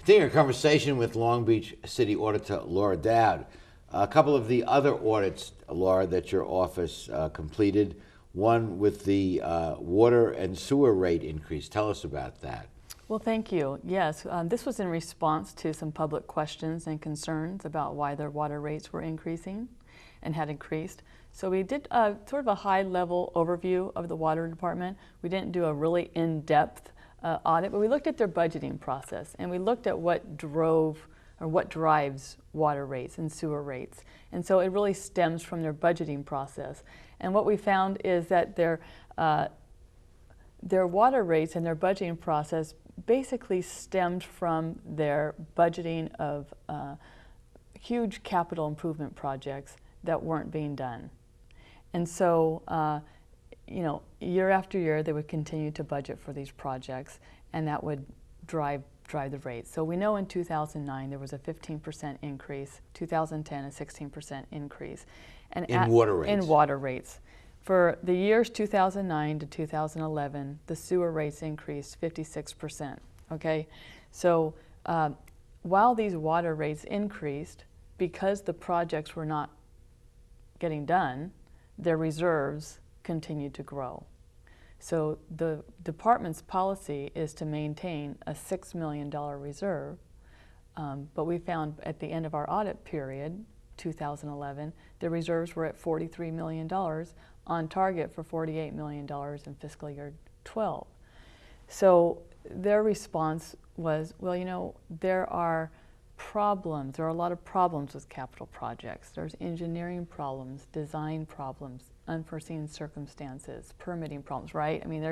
Continuing our conversation with Long Beach City Auditor Laura Doud. A couple of the other audits, Laura, that your office completed, one with the water and sewer rate increase. Tell us about that. Well, thank you. Yes, this was in response to some public questions and concerns about why their water rates were increasing and had increased. So we did sort of a high-level overview of the water department. We didn't do a really in-depth audit, but we looked at their budgeting process, and we looked at what drives water rates and sewer rates. And so it really stems from their budgeting process. And what we found is that their water rates and their budgeting process basically stemmed from their budgeting of huge capital improvement projects that weren't being done. And so you know, year after year, they would continue to budget for these projects, and that would drive the rates. So we know in 2009 there was a 15% increase, 2010 a 16% increase. And in water rates? In water rates. For the years 2009 to 2011, the sewer rates increased 56%, okay? So while these water rates increased, because the projects were not getting done, their reserves continued to grow. So the department's policy is to maintain a $6 million reserve, but we found at the end of our audit period, 2011, the reserves were at $43 million on target for $48 million in fiscal year 12. So their response was, well, you know, there are a lot of problems with capital projects. There's engineering problems, design problems, unforeseen circumstances, permitting problems, right? I mean,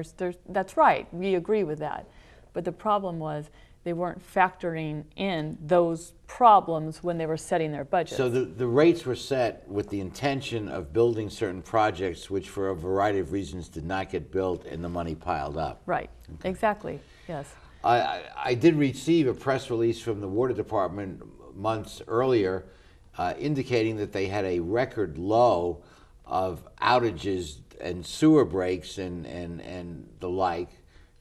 that's right, we agree with that. But the problem was they weren't factoring in those problems when they were setting their budgets. So the rates were set with the intention of building certain projects which for a variety of reasons did not get built and the money piled up. Right, okay. Exactly, yes. I did receive a press release from the Water Department months earlier indicating that they had a record low of outages and sewer breaks and the like,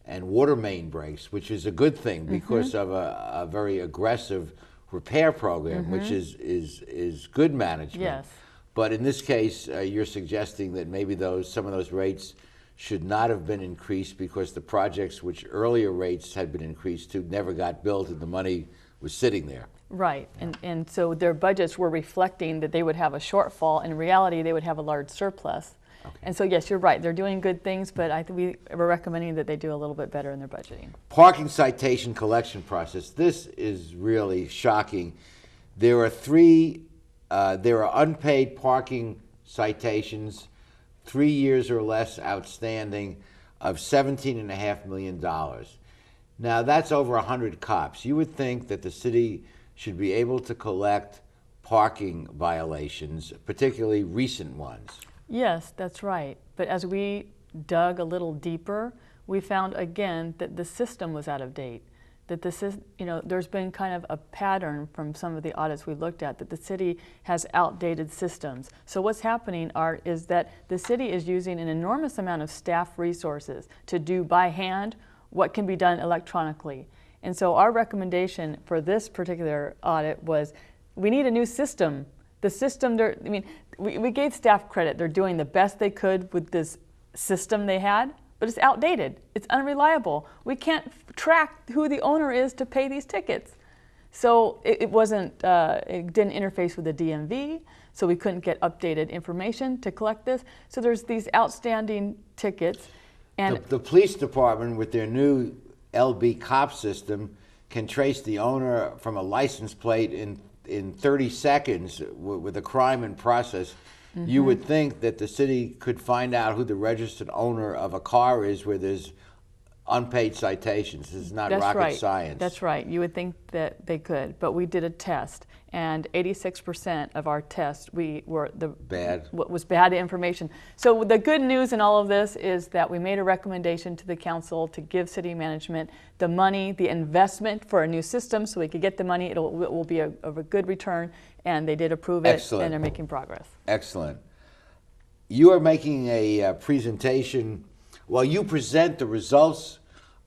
and water main breaks, which is a good thing because of a very aggressive repair program, which is good management. Yes. But in this case, you're suggesting that maybe some of those rates should not have been increased because the projects which earlier rates had been increased to never got built and the money was sitting there. Right, and so their budgets were reflecting that they would have a shortfall. In reality, they would have a large surplus. Okay. And so yes, you're right, they're doing good things, but I think we were recommending that they do a little bit better in their budgeting. Parking citation collection process. This is really shocking. There are unpaid parking citations, 3 years or less outstanding, of $17.5 million. Now that's over 100 cops. You would think that the city should be able to collect parking violations, particularly recent ones. Yes, that's right. But as we dug a little deeper, we found again that the system was out of date. That there's been kind of a pattern from some of the audits we looked at that the city has outdated systems. So what's happening, Art, is that the city is using an enormous amount of staff resources to do by hand what can be done electronically. And so our recommendation for this particular audit was we need a new system. The system, we gave staff credit. They're doing the best they could with this system they had, but it's outdated. It's unreliable. We can't track who the owner is to pay these tickets. So it didn't interface with the DMV, so we couldn't get updated information to collect this. So there's these outstanding tickets. And the police department with their new LB cop system can trace the owner from a license plate in 30 seconds with a crime in process. You would think that the city could find out who the registered owner of a car is where there's unpaid citations. This is not rocket science. That's right. You would think that they could, but we did a test, and 86% of our tests was bad information. So the good news in all of this is that we made a recommendation to the council to give city management the money, the investment for a new system, so we could get the money. It will be a good return, and they did approve it. Excellent. And they're making progress. Excellent. You are making a presentation. Well, you present the results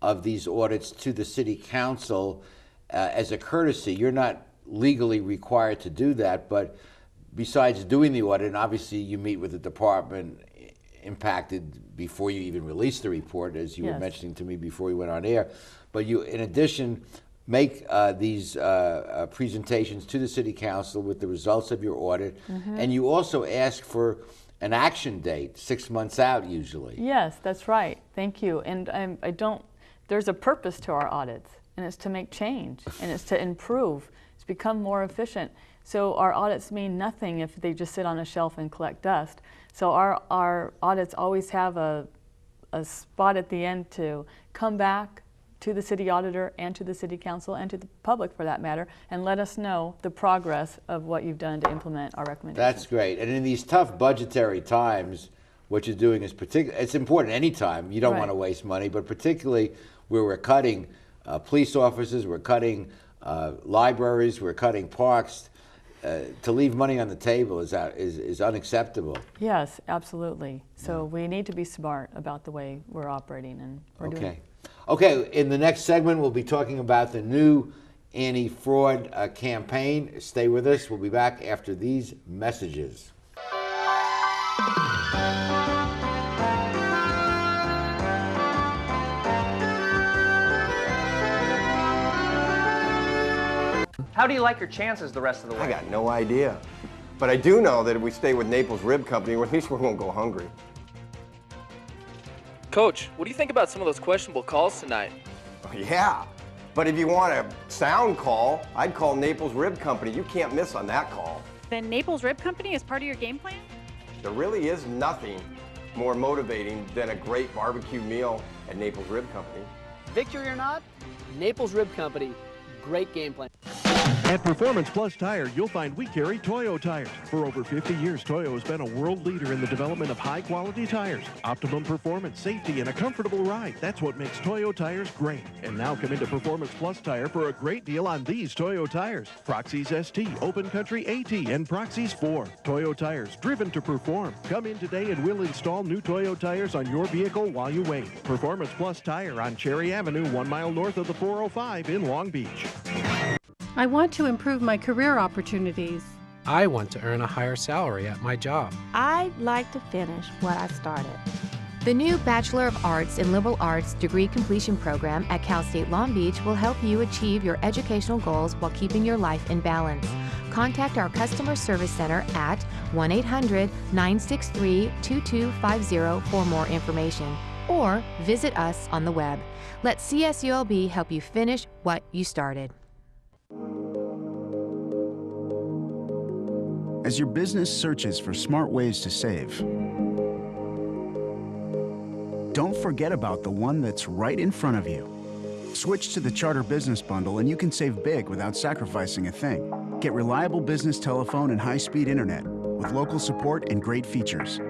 of these audits to the city council as a courtesy. You're not legally required to do that, but besides doing the audit, and obviously you meet with the department impacted before you even release the report, as you were mentioning to me before we went on air, but you, in addition, make these presentations to the City Council with the results of your audit, and you also ask for an action date 6 months out usually. Yes, that's right. Thank you. And there's a purpose to our audits, and it's to make change, and it's to improve, it's become more efficient. So our audits mean nothing if they just sit on a shelf and collect dust. So our audits always have a spot at the end to come back to the city auditor and to the city council and to the public for that matter, and let us know the progress of what you've done to implement our recommendations. That's great. And in these tough budgetary times, what you're doing is it's important anytime. You don't want to waste money, but particularly where we're cutting police officers, we're cutting libraries, we're cutting parks. To leave money on the table is unacceptable. Yes, absolutely. So we need to be smart about the way we're operating, and we're doing it. Okay, in the next segment, we'll be talking about the new anti-fraud campaign. Stay with us. We'll be back after these messages. How do you like your chances the rest of the way? I got no idea. But I do know that if we stay with Naples Rib Company, at least we won't go hungry. Coach, what do you think about some of those questionable calls tonight? Yeah, but if you want a sound call, I'd call Naples Rib Company. You can't miss on that call. Then Naples Rib Company is part of your game plan? There really is nothing more motivating than a great barbecue meal at Naples Rib Company. Victory or not, Naples Rib Company, great game plan. At Performance Plus Tire, you'll find we carry Toyo tires. For over 50 years, Toyo has been a world leader in the development of high-quality tires. Optimum performance, safety, and a comfortable ride. That's what makes Toyo tires great. And now come into Performance Plus Tire for a great deal on these Toyo tires. Proxys ST, Open Country AT, and Proxys 4. Toyo tires, driven to perform. Come in today and we'll install new Toyo tires on your vehicle while you wait. Performance Plus Tire on Cherry Avenue, 1 mile north of the 405 in Long Beach. I want to improve my career opportunities. I want to earn a higher salary at my job. I'd like to finish what I started. The new Bachelor of Arts in Liberal Arts degree completion program at Cal State Long Beach will help you achieve your educational goals while keeping your life in balance. Contact our customer service center at 1-800-963-2250 for more information, or visit us on the web. Let CSULB help you finish what you started. As your business searches for smart ways to save, don't forget about the one that's right in front of you. Switch to the Charter Business Bundle and you can save big without sacrificing a thing. Get reliable business telephone and high-speed internet with local support and great features.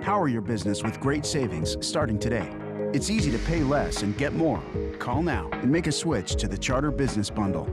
Power your business with great savings starting today. It's easy to pay less and get more. Call now and make a switch to the Charter Business Bundle.